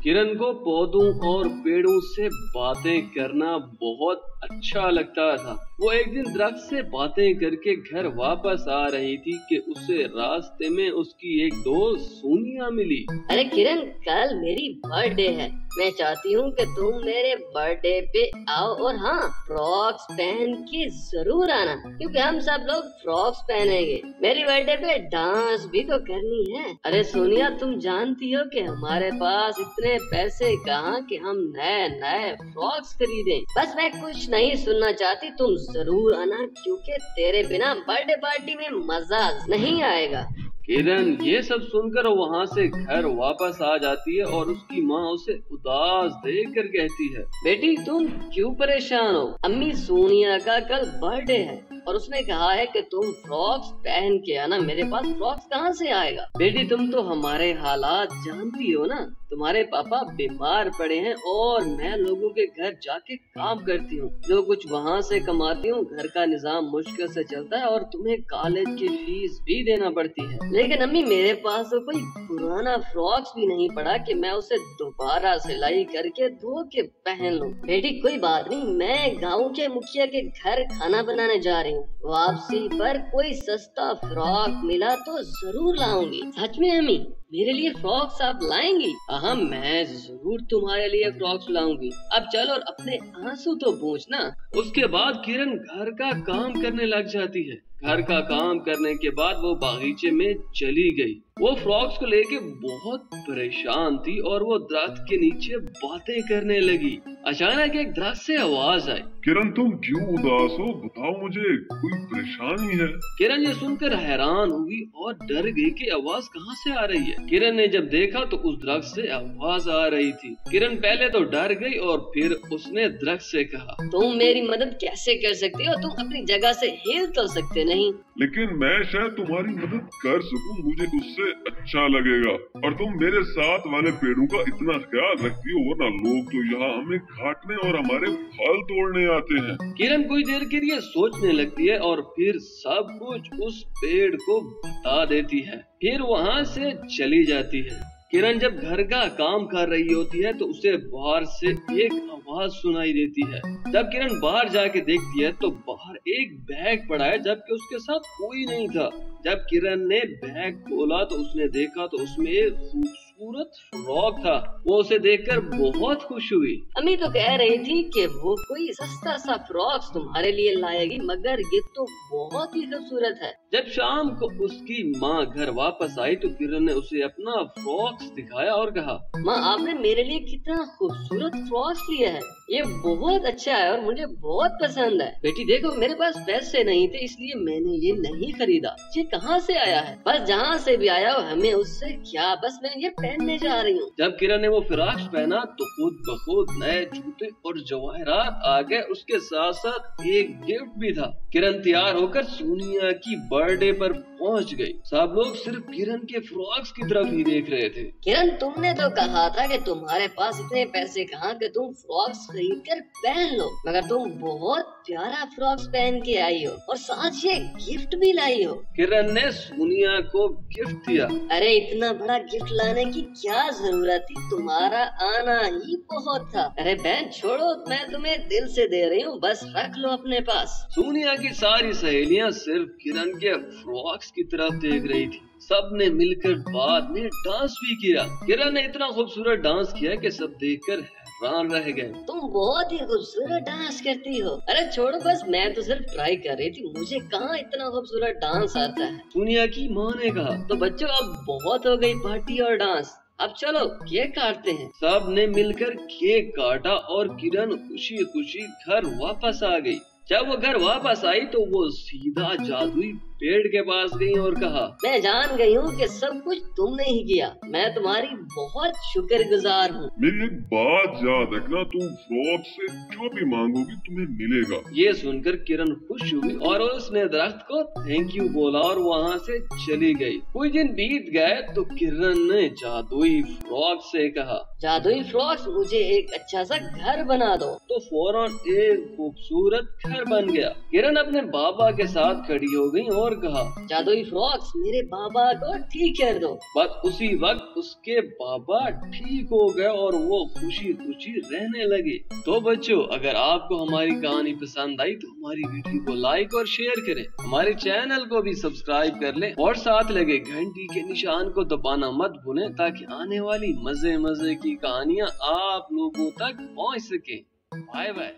किरण को पौधों और पेड़ों से बातें करना बहुत अच्छा लगता था। वो एक दिन दरख्त से बातें करके घर वापस आ रही थी कि उसे रास्ते में उसकी एक दोस्त सोनिया मिली। अरे किरण, कल मेरी बर्थडे है। मैं चाहती हूँ कि तुम मेरे बर्थडे पे आओ और हाँ, फ्रॉक्स पहन के जरूर आना, क्योंकि हम सब लोग फ्रॉक्स पहनेंगे। मेरी बर्थडे पे डांस भी तो करनी है। अरे सोनिया, तुम जानती हो कि हमारे पास इतने पैसे कहाँ कि हम नए नए फ्रॉक्स खरीदें। बस मैं कुछ नहीं सुनना चाहती, तुम जरूर आना, क्योंकि तेरे बिना बर्थडे पार्टी में मजा नहीं आएगा। किरण ये सब सुनकर वहाँ से घर वापस आ जाती है और उसकी माँ उसे उदास देखकर कहती है, बेटी तुम क्यों परेशान हो? अम्मी सोनिया का कल बर्थडे है और उसने कहा है कि तुम फ्रॉक्स पहन के आना। मेरे पास फ्रॉक्स कहाँ से आएगा? बेटी तुम तो हमारे हालात जानती हो ना, तुम्हारे पापा बीमार पड़े हैं और मैं लोगों के घर जाके काम करती हूँ। जो कुछ वहाँ से कमाती हूँ, घर का निजाम मुश्किल से चलता है और तुम्हें कॉलेज की फीस भी देना पड़ती है। लेकिन अम्मी मेरे पास तो कोई पुराना फ्रॉक्स भी नहीं पड़ा कि मैं उसे दोबारा सिलाई करके धो के पहन लूं। बेटी कोई बात नहीं, मैं गाँव के मुखिया के घर खाना बनाने जा रही हूँ। वापसी पर कोई सस्ता फ्रॉक मिला तो जरूर लाऊंगी। सच में अम्मी, मेरे लिए फ्रॉक्स आप लाएंगी? हाँ, मैं जरूर तुम्हारे लिए फ्रॉक्स लाऊंगी। अब चलो और अपने आंसू तो पोंछना। उसके बाद किरण घर का काम करने लग जाती है। घर का काम करने के बाद वो बागीचे में चली गई। वो फ्रॉक्स को लेके बहुत परेशान थी और वो दरख्त के नीचे बातें करने लगी। अचानक एक दरख्त से आवाज आई, किरण तुम क्यों उदास हो? बताओ मुझे, कोई परेशानी है? किरण ये सुनकर हैरान हुई और डर गई कि आवाज कहाँ से आ रही है। किरण ने जब देखा तो उस दरख्त से आवाज आ रही थी। किरण पहले तो डर गई और फिर उसने दरख्त से कहा, तुम मेरी मदद कैसे कर सकती हो? तुम अपनी जगह से हिल तो सकते नहीं। लेकिन मैं शायद तुम्हारी मदद कर सकूं, मुझे उससे अच्छा लगेगा। और तुम मेरे साथ वाले पेड़ों का इतना ख्याल रखती हो, वरना लोग तो यहाँ हमें काटने और हमारे फल तोड़ने आते हैं। किरण कुछ देर के लिए सोचने लगती है और फिर सब कुछ उस पेड़ को बता देती है। फिर वहाँ से चली जाती है। किरण जब घर का काम कर रही होती है तो उसे बाहर से एक आवाज सुनाई देती है। जब किरण बाहर जाके देखती है तो बाहर एक बैग पड़ा है, जबकि उसके साथ कोई नहीं था। जब किरण ने बैग खोला तो उसने देखा तो उसमें एक खूबसूरत फ्रॉक था। वो उसे देखकर बहुत खुश हुई। अम्मी तो कह रही थी कि वो कोई सस्ता सा फ्रॉक्स तुम्हारे लिए लाएगी, मगर ये तो बहुत ही खूबसूरत है। जब शाम को उसकी माँ घर वापस आई तो किरण ने उसे अपना फ्रॉक्स दिखाया और कहा, माँ आपने मेरे लिए कितना खूबसूरत फ्रॉक्स लिया है। ये बहुत अच्छा है और मुझे बहुत पसंद है। बेटी देखो, मेरे पास पैसे नहीं थे इसलिए मैंने ये नहीं खरीदा। ये कहाँ से आया है? बस जहाँ से भी आया हो हमें उससे क्या, बस मैं ये पहनने जा रही हूँ। जब किरण ने वो फ्रॉक्स पहना तो खुद ब खुद नए जूते और जवाहरात आ गए। उसके साथ साथ एक गिफ्ट भी था। किरण तैयार होकर सोनिया की बर्थडे पर पहुंच गई। सब लोग सिर्फ किरण के फ्रॉक्स की तरफ ही देख रहे थे। किरण तुमने तो कहा था कि तुम्हारे पास इतने पैसे कहाँ कि तुम फ्रॉक्स खरीद कर पहन लो, मगर तुम बहुत प्यारा फ्रॉक्स पहन के आई हो और साथ ये गिफ्ट भी लाई हो। किरण ने सोनिया को गिफ्ट दिया। अरे इतना बड़ा गिफ्ट लाने की क्या जरूरत थी? तुम्हारा आना ही बहुत था। अरे बहन छोड़ो, मैं तुम्हें दिल से दे रही हूँ, बस रख लो अपने पास। सोनिया की सारी सहेलियां सिर्फ किरण के फ्रॉक्स की तरफ देख रही थी। सब ने मिलकर बाद में डांस भी किया। किरण ने इतना खूबसूरत डांस किया कि सब देखकर हैरान रह गए। तुम बहुत ही खूबसूरत डांस करती हो। अरे छोड़ो, बस मैं तो सिर्फ ट्राई कर रही थी, मुझे कहाँ इतना खूबसूरत डांस आता है। सोनिया की माँ ने कहा, तो बच्चों अब बहुत हो गई पार्टी और डांस, अब चलो केक काटते हैं। सब ने मिलकर केक काटा और किरण खुशी खुशी घर वापस आ गई। जब वो घर वापस आई तो वो सीधा जादुई पेड़ के पास गई और कहा, मैं जान गई हूँ कि सब कुछ तुमने ही किया। मैं तुम्हारी बहुत शुक्रगुजार हूँ। मेरी एक बात याद रखना, तुम फ्रॉक से जो भी मांगोगी तुम्हें मिलेगा। ये सुनकर किरण खुश हुई और उसने दरख्त को थैंक यू बोला और वहाँ से चली गई। कुछ दिन बीत गए तो किरण ने जादुई फ्रॉक से कहा, जादुई फ्रॉक्स मुझे एक अच्छा सा घर बना दो। तो फौरन एक खूबसूरत घर बन गया। किरण अपने बाबा के साथ खड़ी हो गई और और कहा, जादुई फ्रॉक्स मेरे बाबा को ठीक कर दो। बस उसी वक्त उसके बाबा ठीक हो गए और वो खुशी खुशी रहने लगे। तो बच्चों, अगर आपको हमारी कहानी पसंद आई तो हमारी वीडियो को लाइक और शेयर करें, हमारे चैनल को भी सब्सक्राइब कर लें और साथ लगे घंटी के निशान को दबाना मत भूलें, ताकि आने वाली मजे मजे की कहानियाँ आप लोगों तक पहुँच सके। Bye bye.